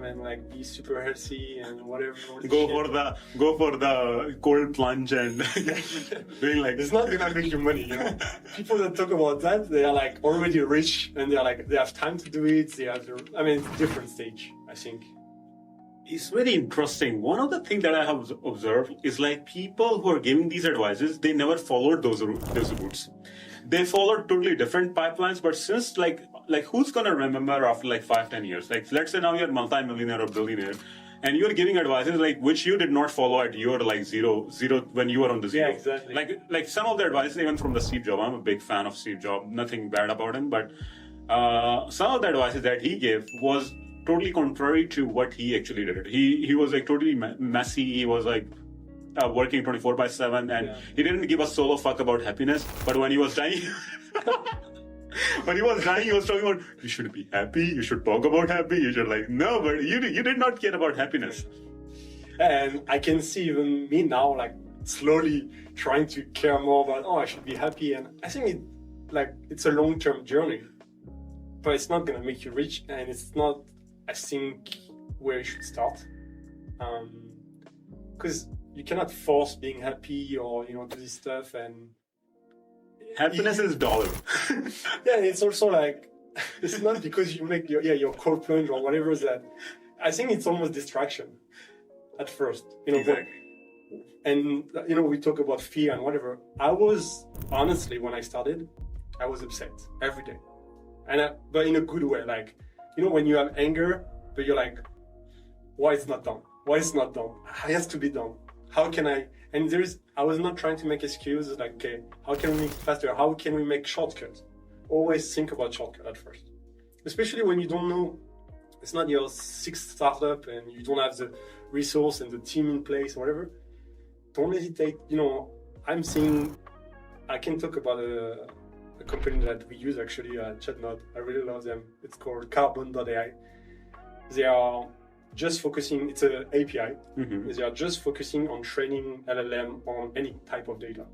and like be super healthy and whatever. Go for the cold plunge and doing like it's not gonna make you money, People that talk about that, they are like already rich and they are like they have time to do it. It's a different stage, I think. It's very interesting. One of the things that I have observed is like people who are giving these advices, they never followed those routes. They followed totally different pipelines, but since like who's gonna remember after like 5-10 years? Like let's say now you're multi-millionaire or billionaire, and you're giving advices like which you did not follow at your like zero when you were on the zero. Yeah, exactly. Like some of the advice even from the Steve Jobs. I'm a big fan of Steve Jobs. Nothing bad about him, but some of the advices that he gave was totally contrary to what he actually did. He was like totally messy. He was like working 24/7, and he didn't give a solo fuck about happiness. But when he was dying, he was talking about you should be happy. You should talk about happy. You should like no, but you did not care about happiness. And I can see even me now, like slowly trying to care more about I should be happy. And I think it's a long-term journey, but it's not gonna make you rich, and it's not. I think where you should start, because you cannot force being happy or do this stuff. And happiness is dollar. Yeah, it's also like it's not because you make your cold plunge or whatever that. I think it's almost distraction at first, Exactly. And we talk about fear and whatever. I was honestly when I started, I was upset every day, but in a good way, like. When you have anger, but you're like, why it's not done? Why it's not done? It has to be done. How can I? And I was not trying to make excuses like, okay, how can we make it faster? How can we make shortcuts? Always think about shortcut at first. Especially when you don't know, it's not your sixth startup and you don't have the resource and the team in place or whatever. Don't hesitate. I'm seeing, I can talk about a company that we use actually, ChatNode. I really love them. It's called Carbon.ai. They are just focusing, it's an API. Mm-hmm. They are just focusing on training LLM on any type of data.